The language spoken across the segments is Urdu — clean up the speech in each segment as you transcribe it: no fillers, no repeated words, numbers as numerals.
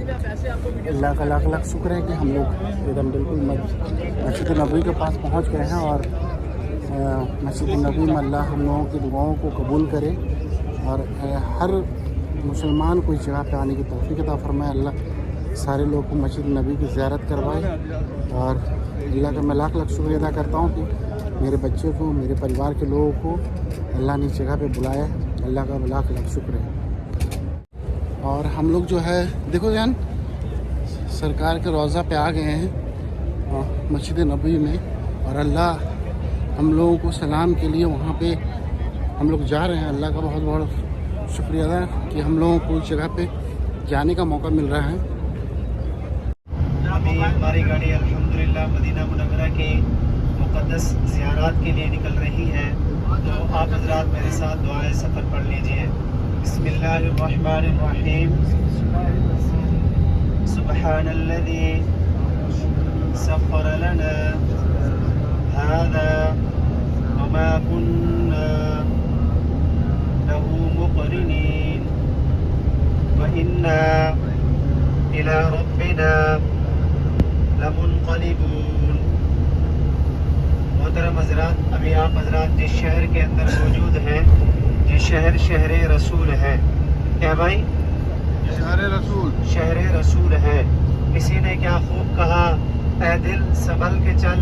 اللہ کا لاکھ لاکھ شکر ہے کہ ہم لوگ ایک دم بالکل مسجد نبوی کے پاس پہنچ گئے ہیں، اور مسجد نبوی میں اللہ ہم لوگوں کی دعاؤں کو قبول کرے اور ہر مسلمان کو اس جگہ پہ آنے کی توفیق عطا فرمائے۔ اللہ سارے لوگ کو مسجد نبوی کی زیارت کروائے، اور اللہ کا میں لاکھ لاکھ شکریہ ادا کرتا ہوں کہ میرے بچے کو، میرے پریوار کے لوگوں کو اللہ نے اس جگہ پہ بلایا، اللہ کا لاکھ لاکھ شکر ہے۔ اور ہم لوگ جو ہے دیکھو جان سرکار کے روضہ پہ آ گئے ہیں مسجد نبوی میں، اور اللہ ہم لوگوں کو سلام کے لیے وہاں پہ ہم لوگ جا رہے ہیں۔ اللہ کا بہت بہت شکریہ ادا کہ ہم لوگوں کو اس جگہ پہ جانے کا موقع مل رہا ہے۔ ابھی ہماری گاڑی الحمدللہ مدینہ منورہ کے مقدس زیارات کے لیے نکل رہی ہے، تو آپ حضرات میرے ساتھ دعائے سفر پڑھ لیجئے۔ بسم اللہ الرحمن الرحیم۔ سبحان الذی سخر لنا هذا وما كنا له مقرنين وإنا إلى ربنا لمنقلبون۔ محترم حضرات، ابھی آپ حضرات جس شہر کے اندر موجود ہیں، یہ شہر شہر رسول ہے۔ کیا بھائی؟ شہر رسول، شہر رسول ہے۔ کسی نے کیا خوب کہا، اے دل سنبھل کے چل،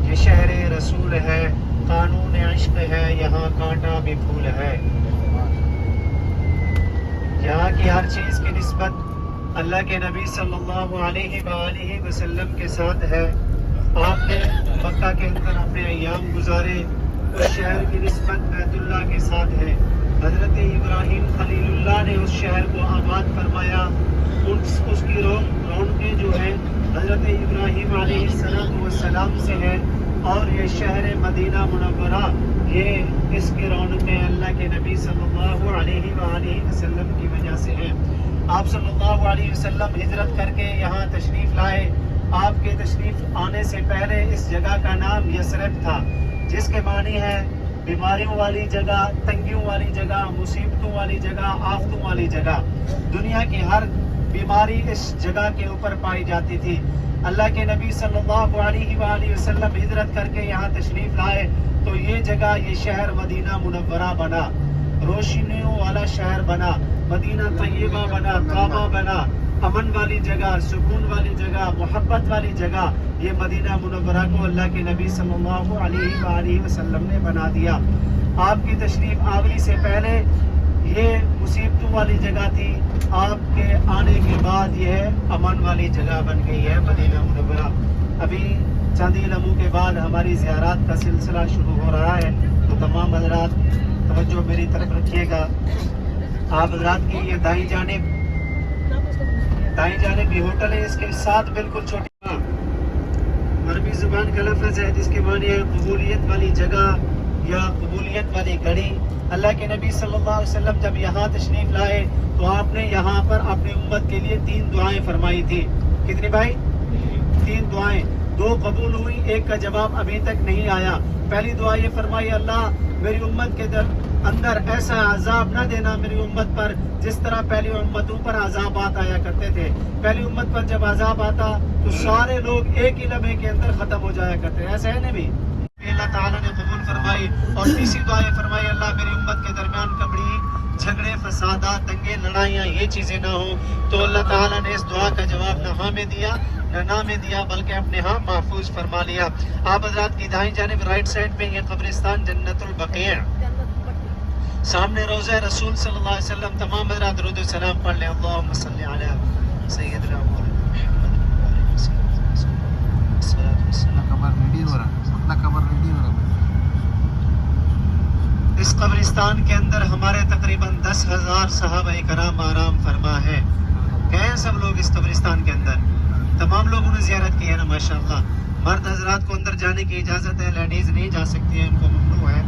یہ شہر رسول ہے، قانون عشق ہے، یہاں کانٹا بھی پھول ہے۔ یہاں کی ہر چیز کی نسبت اللہ کے نبی صلی اللہ علیہ وآلہ وسلم کے ساتھ ہے۔ آپ نے مکہ کے اندر اپنے ایام گزارے، اس شہر کی نسبت بیت اللہ کے ساتھ ہے۔ حضرت ابراہیم خلیل اللہ نے اس شہر کو آباد فرمایا، اس کی رونقیں جو ہیں حضرت ابراہیم علیہ السلام سے ہیں، اور یہ شہر مدینہ منورہ یہ اس کی رونقیں اللہ کے نبی صلی اللہ علیہ وآلہ وسلم کی وجہ سے ہیں۔ آپ صلی اللہ علیہ وسلم ہجرت کر کے یہاں تشریف لائے۔ آپ کے تشریف آنے سے پہلے اس جگہ کا نام یثرب تھا، جس کے معنی ہے بیماریوں والی جگہ، تنگیوں والی جگہ، مصیبتوں والی جگہ، آفتوں والی جگہ۔ دنیا کی ہر بیماری اس جگہ کے اوپر پائی جاتی تھی۔ اللہ کے نبی صلی اللہ علیہ وآلہ وسلم ہجرت کر کے یہاں تشریف لائے تو یہ جگہ، یہ شہر مدینہ منورہ بنا، روشنیوں والا شہر بنا، مدینہ طیبہ بنا، کعبہ بنا، امن والی جگہ، سکون والی جگہ، محبت والی جگہ۔ یہ مدینہ منورہ کو اللہ کے نبی صلی اللہ علیہ وآلہ وسلم نے بنا دیا۔ آپ کی تشریف آوری سے پہلے یہ مصیبتوں والی جگہ تھی، آپ کے آنے کے بعد یہ امن والی جگہ بن گئی ہے مدینہ منورہ۔ ابھی چند ہی لمحوں کے بعد ہماری زیارات کا سلسلہ شروع ہو رہا ہے، تو تمام حضرات توجہ میری طرف رکھیے گا۔ آپ حضرات کی یہ دائیں جانب بھی ہوٹل ہے، اس کے ساتھ بالکل چھوٹی عربی زبان کا لفظ ہے جس کے معنی ہے قبولیت والی جگہ یا قبولیت والی گھڑی۔ اللہ کے نبی صلی اللہ علیہ وسلم جب یہاں تشریف لائے تو آپ نے یہاں پر اپنی امت کے لیے 3 دعائیں فرمائی تھی۔ کتنی بھائی؟ 3 دعائیں، 2 قبول ہوئی، ایک کا جواب ابھی تک نہیں آیا۔ پہلی دعا یہ فرمائی، اللہ میری امت کے اندر ایسا عذاب نہ دینا میری امت پر جس طرح پہلی امتوں پر عذابات آیا کرتے تھے۔ پہلی امت پر جب عذاب آتا تو سارے لوگ ایک ہی لمحے کے اندر ختم ہو جایا کرتے، ایسا ہے نبی؟ اللہ تعالیٰ نے قبول فرمائی۔ اور تیسری دعا یہ فرمائی، اللہ میری امت کے درمیان کبھی جھگڑے، فسادات، دنگے، لڑائیاں، یہ چیزیں نہ ہوں۔ تو اللہ تعالیٰ نے اس دعا کا جواب نہ ہاں میں دیا نہ نہ میں دیا، بلکہ اپنے ہاں محفوظ فرما لیا۔ آپ حضرات کی دائیں جانب رائٹ سائڈ پہ یہ قبرستان جنت البقیع، سامنے روضہ رسول صلی اللہ علیہ وسلم۔ تمام حضرات درود و سلام پڑھ لیں، اللہم صلی علی سیدنا محمد۔ اس قبرستان کے اندر ہمارے تقریباً 10,000 صحابہ کرام آرام فرما ہے۔ گئے ہیں سب لوگ اس قبرستان کے اندر، تمام لوگوں نے زیارت کی ہے نا ماشاءاللہ۔ مرد حضرات کو اندر جانے کی اجازت ہے، لیڈیز نہیں جا سکتی ہیں، ان کو ممنوع ہے۔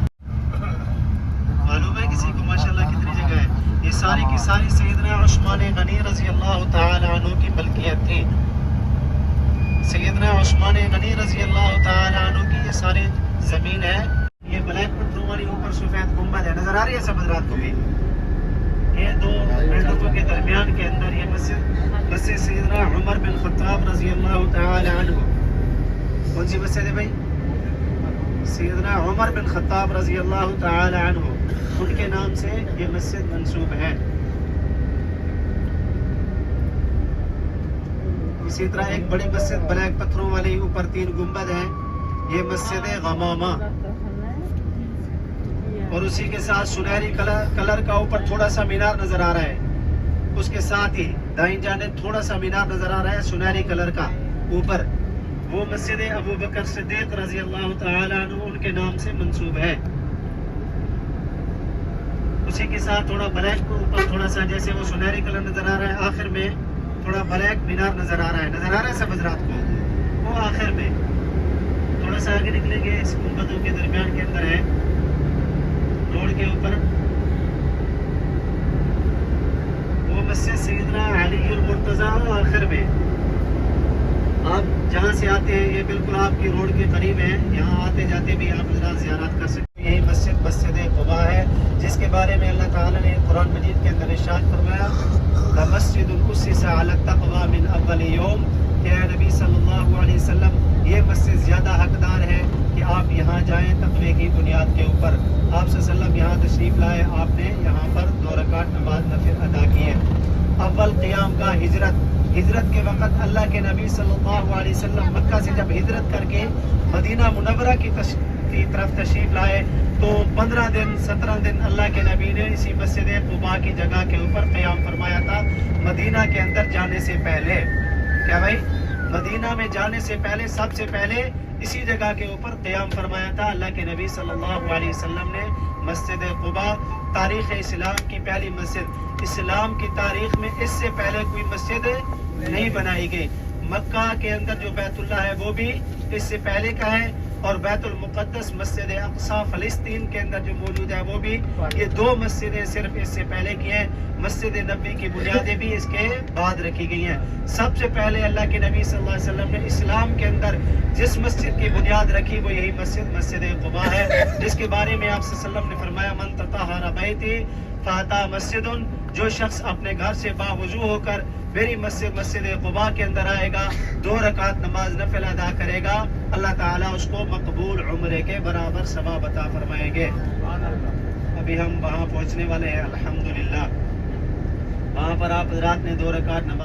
معلوم ہے کسی کو ماشاءاللہ کتنی جگہ ہے؟ یہ ساری کی ساری سیدنا عثمان غنی رضی اللہ تعالی عنہ کی ملکیت تھی۔ سیدنا عثمان غنی رضی اللہ تعالی عنہ کی یہ ساری زمین ہے۔ یہ بلیک پتھروں والی اوپر سفید گنبد ہے، نظر آ رہی ہے سب حضرات کو بھی؟ یہ 2 بلڈنگوں کے درمیان کے اندر یہ مسجد مسجد سیدنا عمر بن خطاب رضی اللہ تعالی عنہ. کون سی مسجد ہے بھائی؟ سیدنا عمر بن خطاب رضی اللہ تعالی عنہ، ان کے نام سے یہ مسجد منسوب ہے. اسی طرح ایک بڑی مسجد بلیک پتھروں والی، اوپر 3 گنبد ہیں، یہ مسجد غمامہ. اور اسی کے ساتھ سنہری کلر کا اوپر تھوڑا سا مینار نظر آ رہا ہے. اس کے ساتھ ہی دائیں جانب تھوڑا سا مینار نظر آ رہا ہے سنہری کلر کا اوپر، وہ مسجد ابو بکر صدیق رضی اللہ تعالی عنہ ان کے نام سے منسوب ہے. اسی کے ساتھ تھوڑا بلیک کو اوپر تھوڑا سا جیسے وہ سنہری کلر نظر آ رہا ہے، آخر میں تھوڑا بلیک مینار نظر آ رہا ہے سبز رات کو، وہ آخر میں تھوڑا سا آگے نکلیں گے، اس گنبدوں کے درمیان کے اندر ہے، روڈ کے اوپر. وہ مسجد سیدنا علی المرتضیٰ آخر میں. آپ جہاں سے آتے ہیں یہ بالکل آپ کی روڈ کے قریب ہے، یہاں آتے جاتے بھی آپ حضرات زیارت کر سکتے ہیں. یہی مسجد قباء ہے، جس کے بارے میں اللہ تعالیٰ نے قرآن مجید کے اندر ارشاد فرمایا لَمَسْجِدٌ أُسِّسَ عَلَى التَّقْوَىٰ مِنْ أَوَّلِ يَوْمٍ، کہ اے نبی صلی اللہ علیہ وسلم یہ مسجد زیادہ حقدار ہے کہ آپ یہاں جائیں تقوی کی بنیاد کے اوپر. آپ صلی اللہ علیہ وسلم یہاں تشریف لائے، آپ نے یہاں پر 2 رکعت نماز نفل ادا کی ہے. اول قیام کا ہجرت کے وقت اللہ کے نبی صلی اللہ علیہ وسلم مکہ سے جب ہجرت کر کے مدینہ منورہ کی طرف تشریف لائے تو 15 دن 17 دن اللہ کے نبی نے اسی مسجد قباء کی جگہ کے اوپر قیام فرمایا تھا. مدینہ کے اندر جانے سے پہلے، کیا بھائی؟ مدینہ میں جانے سے پہلے سب سے پہلے اسی جگہ کے اوپر قیام فرمایا تھا اللہ کے نبی صلی اللہ علیہ وسلم نے. مسجد قباء تاریخ اسلام کی پہلی مسجد، اسلام کی تاریخ میں اس سے پہلے کوئی مسجد نہیں بنائی گئی. مکہ کے اندر جو بیت اللہ ہے وہ بھی اس سے پہلے کا ہے، اور بیت المقدس مسجد اقصی فلسطین کے اندر جو موجود ہے وہ بھی، یہ 2 مسجدیں صرف اس سے پہلے کی ہیں. مسجد نبی کی بنیادیں بھی اس کے بعد رکھی گئی ہیں. سب سے پہلے اللہ کے نبی صلی اللہ علیہ وسلم نے اسلام کے اندر جس مسجد کی بنیاد رکھی وہ یہی مسجد قباء ہے، جس کے بارے میں آپ صلی اللہ علیہ وسلم نے فرمایا من تطہر بیتی فاتا مسجد، جو شخص اپنے گھر سے باوضو ہو کر میری مسجد قباء کے اندر آئے گا، 2 رکعت نماز نفل ادا کرے گا، اللہ تعالیٰ اس کو مقبول عمرے کے برابر ثواب عطا فرمائیں گے. ابھی ہم وہاں پہنچنے والے ہیں الحمدللہ. وہاں پر آپ حضرات نے 2 رکعت نماز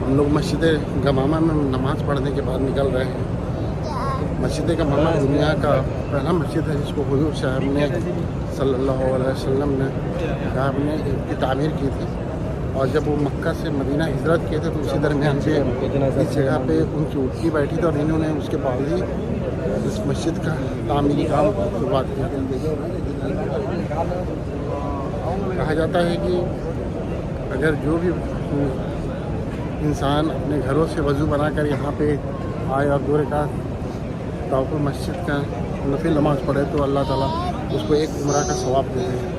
ہم لوگ مسجد غمامہ میں نماز پڑھنے کے بعد نکل رہے ہیں. مسجد غمامہ دنیا کا پہلا مسجد ہے جس کو حضور صاحب نے صلی اللہ علیہ وسلم نے آپ نے کی تعمیر کی تھی. اور جب وہ مکہ سے مدینہ ہجرت کیے تھے تو اسی درمیان پہ اس جگہ پہ ان کی اٹھنی بیٹھی تھی اور انہوں نے اس کے بعد ہی اس مسجد کا تعمیری کام شروعات کیا. کہا جاتا ہے کہ اگر جو بھی انسان اپنے گھروں سے وضو بنا کر یہاں پہ آئے اور 2 رکعت توقع مسجد کا نفل نماز پڑھے تو اللہ تعالیٰ اس کو ایک عمرہ کا ثواب دے دے.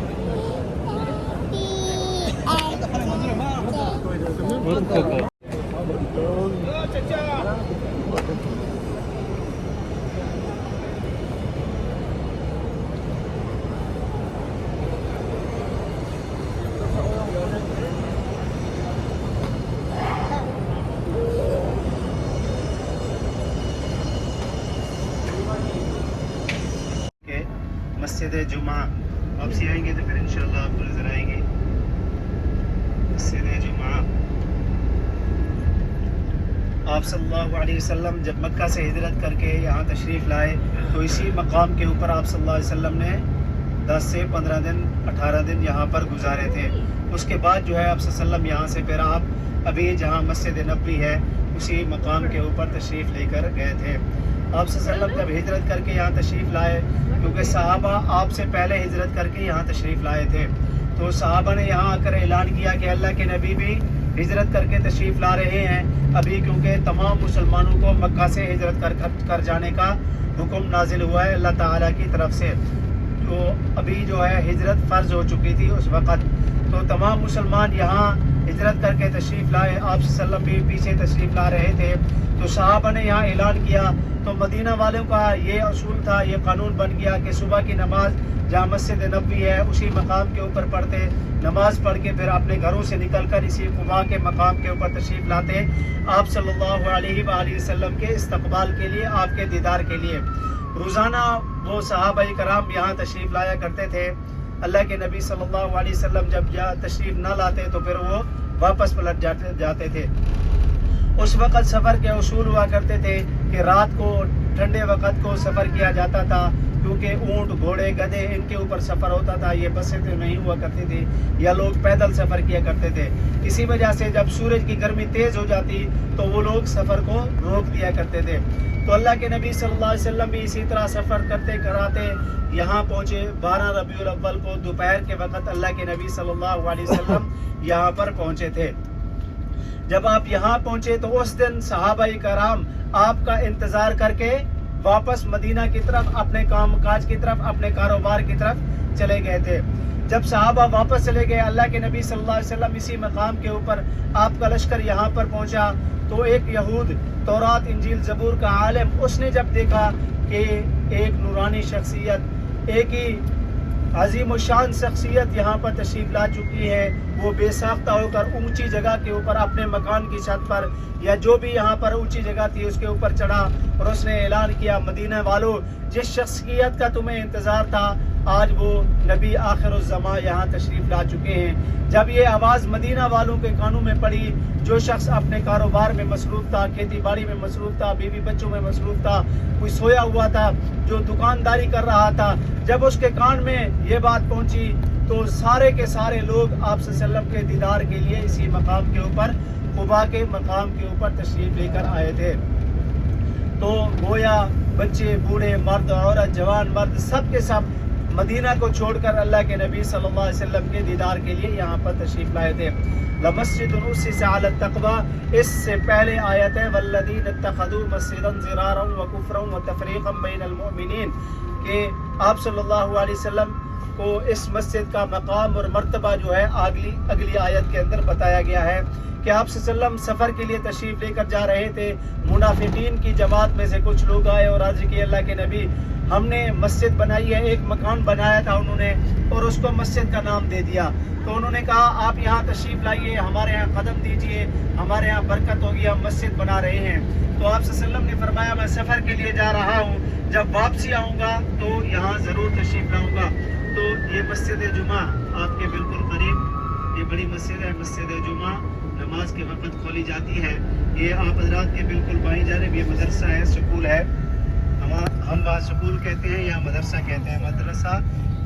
مسجد جمعہ واپسی آئیں گے تو پھر انشاءاللہ آپ کو نظر آئیں گے مسجد جمعہ. آپ صلی اللہ علیہ وسلم جب مکہ سے ہجرت کر کے یہاں تشریف لائے تو اسی مقام کے اوپر آپ صلی اللہ علیہ وسلم نے 10 سے 15 دن 18 دن یہاں پر گزارے تھے. اس کے بعد جو ہے آپ صلی اللہ علیہ وسلم یہاں سے پھر آپ ابھی جہاں مسجد نبوی ہے اسی مقام کے اوپر تشریف لے کر گئے تھے. آپ صلی اللہ علیہ وسلم جب ہجرت کر کے یہاں تشریف لائے کیونکہ صحابہ آپ سے پہلے ہجرت کر کے یہاں تشریف لائے تھے تو صحابہ نے یہاں آ کر اعلان کیا کہ اللہ کے نبی بھی ہجرت کر کے تشریف لا رہے ہیں ابھی کیونکہ تمام مسلمانوں کو مکہ سے ہجرت کر جانے کا حکم نازل ہوا ہے اللہ تعالیٰ کی طرف سے. تو ابھی جو ہے ہجرت فرض ہو چکی تھی اس وقت تو تمام مسلمان یہاں ہجرت کر کے تشریف لائے. آپ صلی اللہ علیہ وسلم بھی پیچھے تشریف لا رہے تھے تو صحابہ نے یہاں اعلان کیا تو مدینہ والوں کا یہ اصول تھا یہ قانون بن گیا کہ صبح کی نماز جہاں مسجد نبوی ہے اسی مقام کے اوپر پڑھتے نماز پڑھ کے پھر اپنے گھروں سے نکل کر اسی قباء کے مقام کے اوپر تشریف لاتے آپ صلی اللہ علیہ وآلہ وسلم کے استقبال کے لیے آپ کے دیدار کے لیے. روزانہ وہ صحابہ کرام یہاں تشریف لایا کرتے تھے. اللہ کے نبی صلی اللہ علیہ وسلم جب تشریف نہ لاتے تو پھر وہ واپس پلٹ جاتے تھے. اس وقت سفر کے اصول ہوا کرتے تھے کہ رات کو ٹھنڈے وقت کو سفر کیا جاتا تھا کیونکہ اونٹ گھوڑے گدھے ان کے اوپر سفر ہوتا تھا. یہ بسیں تو نہیں ہوا کرتی تھی یا لوگ پیدل سفر کیا کرتے تھے. اسی وجہ سے جب سورج کی گرمی تیز ہو جاتی تو وہ لوگ سفر کو روک دیا کرتے تھے. تو اللہ کے نبی صلی اللہ علیہ وسلم بھی اسی طرح سفر کرتے کراتے یہاں پہنچے. 12 ربیع الاول کو دوپہر کے وقت اللہ کے نبی صلی اللہ علیہ وسلم یہاں پر پہنچے تھے. جب آپ یہاں پہنچے تو اس دن صحابہ کرام آپ کا انتظار کر کے واپس مدینہ کی طرف اپنے کام کاج کی طرف اپنے کاروبار کی طرف چلے گئے تھے. جب صحابہ واپس چلے گئے اللہ کے نبی صلی اللہ علیہ وسلم اسی مقام کے اوپر آپ کا لشکر یہاں پر پہنچا تو ایک یہود تورات انجیل زبور کا عالم اس نے جب دیکھا کہ ایک نورانی شخصیت ایک ہی عظیم و شان شخصیت یہاں پر تشریف لا چکی ہے وہ بے ساختہ ہو کر اونچی جگہ کے اوپر اپنے مکان کی چھت پر یا جو بھی یہاں پر اونچی جگہ تھی اس کے اوپر چڑھا اور اس نے اعلان کیا مدینہ والو جس شخصیت کا تمہیں انتظار تھا آج وہ نبی آخر الزماں یہاں تشریف لا چکے ہیں. جب یہ آواز مدینہ والوں کے کانوں میں پڑی جو شخص اپنے کاروبار میں مصروف تھا کھیتی باڑی میں مصروف تھا بیوی بچوں میں مصروف تھا کوئی سویا ہوا تھا جو دکانداری کر رہا تھا جب اس کے کان میں یہ بات پہنچی تو سارے کے سارے لوگ آپ صلی اللہ علیہ وسلم کے دیدار کے لیے اسی مقام کے اوپر قباء کے مقام کے اوپر تشریف لے کر آئے تھے. تو گویا بچے بوڑھے مرد عورت جوان مرد سب کے سب مدینہ کو چھوڑ کر اللہ کے نبی صلی اللہ علیہ وسلم کے دیدار کے لیے یہاں پر تشریف لائے تھے. لمسجد اسس علی التقوی اس سے پہلے آیت ہے والذین اتخذوا مسجدا ضرارا وکفرا وتفریقا بین المؤمنین کہ آپ صلی اللہ علیہ وسلم کو اس مسجد کا مقام اور مرتبہ جو ہے اگلی آیت کے اندر بتایا گیا ہے کہ آپ صلی اللہ علیہ وسلم سفر کے لیے تشریف لے کر جا رہے تھے. منافقین کی جماعت میں سے کچھ لوگ آئے اور عرض کی اللہ کے نبی ہم نے مسجد بنائی ہے ایک مکان بنایا تھا انہوں نے اور اس کو مسجد کا نام دے دیا. تو انہوں نے کہا آپ یہاں تشریف لائیے ہمارے یہاں قدم دیجئے ہمارے یہاں برکت ہوگی ہم مسجد بنا رہے ہیں. تو آپ صلی اللہ علیہ وسلم نے فرمایا میں سفر کے لیے جا رہا ہوں جب واپسی آؤں گا تو یہاں ضرور تشریف لاؤں گا. تو یہ مسجد جمعہ آپ کے بالکل قریب یہ بڑی مسجد ہے مسجد جمعہ نماز کے وقت کھولی جاتی ہے. یہ آپ حضرات کے بالکل بائیں جانب یہ مدرسہ ہے سکول ہے ہم وہاں سکول کہتے ہیں یا مدرسہ کہتے ہیں. مدرسہ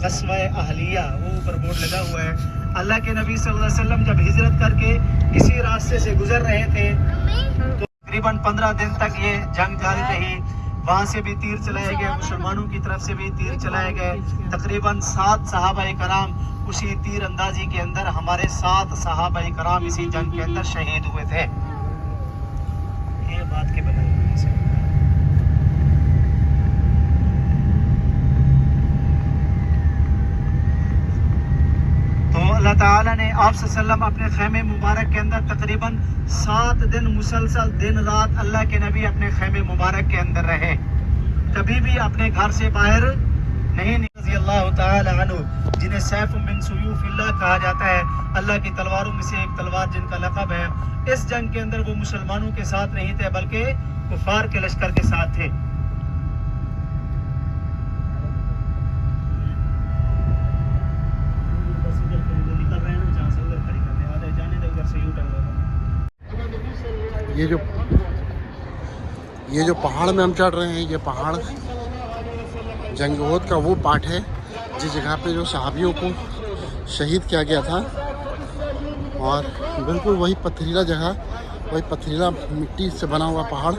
قصوہ اہلیہ وہ اوپر بورڈ لگا ہوا ہے. اللہ کے نبی صلی اللہ علیہ وسلم جب ہجرت کر کے اسی راستے سے گزر رہے تھے تو تقریباً 15 دن تک یہ جنگ جاری رہی. وہاں سے بھی تیر چلائے گئے مسلمانوں کی طرف سے بھی تیر چلائے گئے. تقریباً 7 صحابہ کرام اسی تیر اندازی کے اندر ہمارے 7 صحابہ کرام اسی جنگ کے اندر شہید ہوئے تھے. یہ بات کے بنائی ہوئی سے تو اللہ تعالیٰ نے آپ صلی اللہ علیہ وسلم اپنے خیمے مبارک کے اندر تقریباً 7 دن مسلسل دن رات اللہ کے نبی اپنے خیمے مبارک کے اندر رہے. کبھی بھی اپنے گھر سے باہر نہیں رضی اللہ تعالی عنہ جنہیں سیف من سیوف اللہ کہا جاتا ہے اللہ کی تلواروں میں سے ایک تلوار جن کا لقب ہے. اس جنگ کے اندر وہ مسلمانوں کے ساتھ نہیں تھے بلکہ کفار کے لشکر کے ساتھ تھے. یہ جو پہاڑ میں ہم چڑھ رہے ہیں، یہ پہاڑ جنگ احد کا وہ پارٹ ہے جس جگہ پہ جو صحابیوں کو شہید کیا گیا تھا، اور بالکل وہی پتھریلا جگہ، وہی پتھریلا مٹی سے بنا ہوا پہاڑ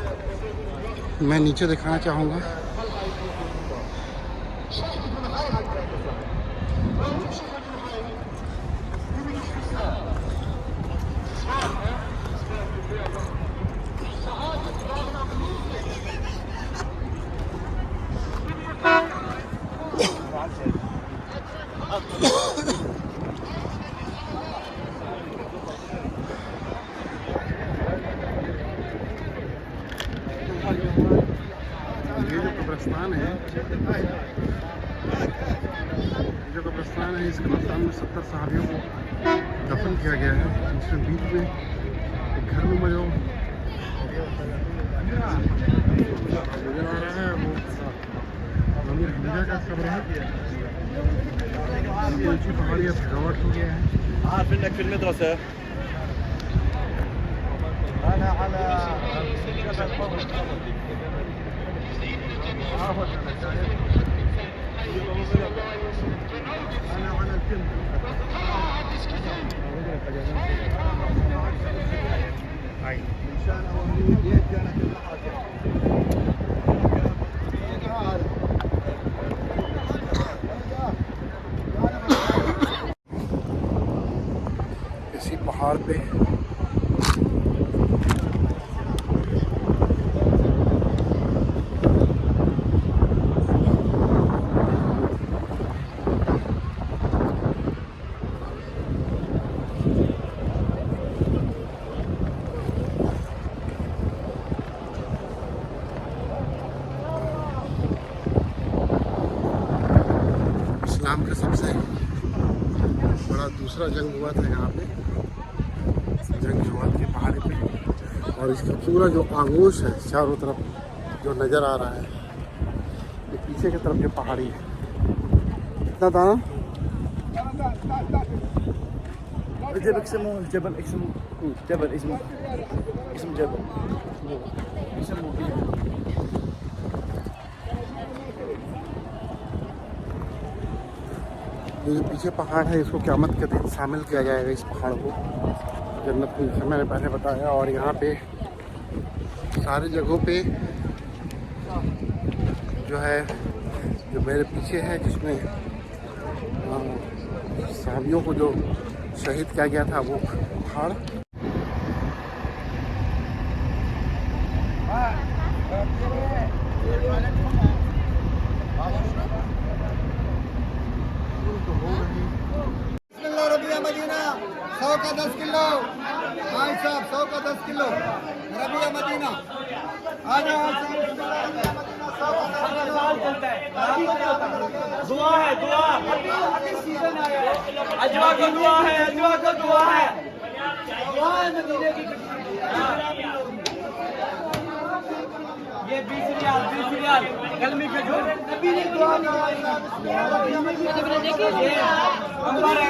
میں نیچے دکھانا چاہوں گا۔ یہ جو قبرستان ہے، اس قبرستان میں 70 صحابیوں کو دفن کیا گیا ہے، جس میں بیچ میں ایک گھر میں جو نظر آ رہا ہے وہ امیر حمزہ کا قبر ہے۔ اونچی پہاڑی اب گھراوٹ ہو گیا ہے۔ عارف انك في المدرسة انا على اسی پہاڑ پہ اسلام کا سب سے بڑا دوسرا جنگ ہوا تھا یہاں پہ، جنگ احد کی پہاڑی پہ، اور اس کا پورا جو آغوش ہے چاروں طرف جو نظر آ رہا ہے، یہ پیچھے کی طرف جو پہاڑی ہے، اتنا تھا نا۔ الجبل يسموه الجبل اسمه جبل اسمه جبل يسموه جو پیچھے پہاڑ ہے اس کو قیامت کے دن شامل کیا جائے گا، اس پہاڑ کو جنت میں، میں نے پہلے بتایا۔ اور یہاں پہ ساری جگہوں پہ جو ہے، جو میرے پیچھے ہے جس میں صحابیوں کو جو شہید کیا گیا تھا وہ پہاڑ، ربیہ مدینہ 100 کا 10 کلو، بھائی صاحب 100 کا 10 کلو ربیہ مدینہ آ جاؤ۔ دعا ہے، دعا اجوا کو دعا ہے، اجوا کو دعا ہے، دعا ہے مدینے کی۔ یہ 20 ریال کلمی کے جو نبی نے دعا کروائی، انبر ہے،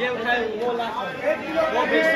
یہ اٹھائے وہ 20 ہے۔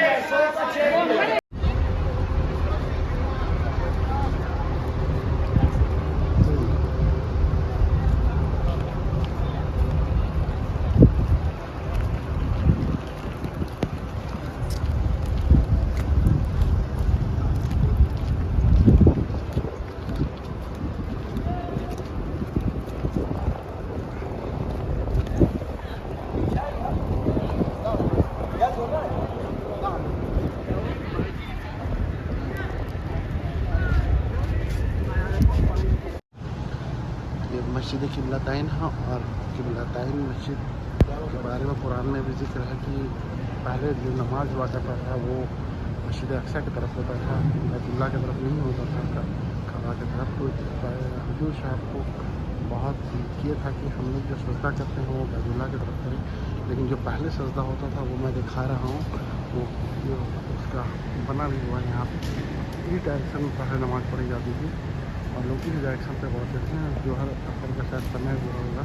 مسجد قبلتین ہے، اور قبلتین مسجد کے بارے میں قرآن میں بھی ذکر ہے کہ پہلے جو نماز ہوا کرتا تھا وہ مسجد اقصی کی طرف ہوتا تھا، بیت اللہ کی طرف نہیں ہوتا تھا، کعبہ کی طرف۔ تو حضور صاحب کو بہت یہ تھا کہ ہم لوگ جو سجدہ کرتے ہیں وہ بیت اللہ کی طرف کریں، لیکن جو پہلے سجدہ ہوتا تھا وہ میں دکھا رہا ہوں، وہ جو اس کا بنا بھی ہوا ہے یہاں پہ، یہ ڈائریکشن میں پہلے نماز پڑھی جاتی تھی، اور لوگ اس ڈائریکشن پہ بہت دیکھتے ہیں۔ جو ہر اثر کا شاید سمے ہوا ہوگا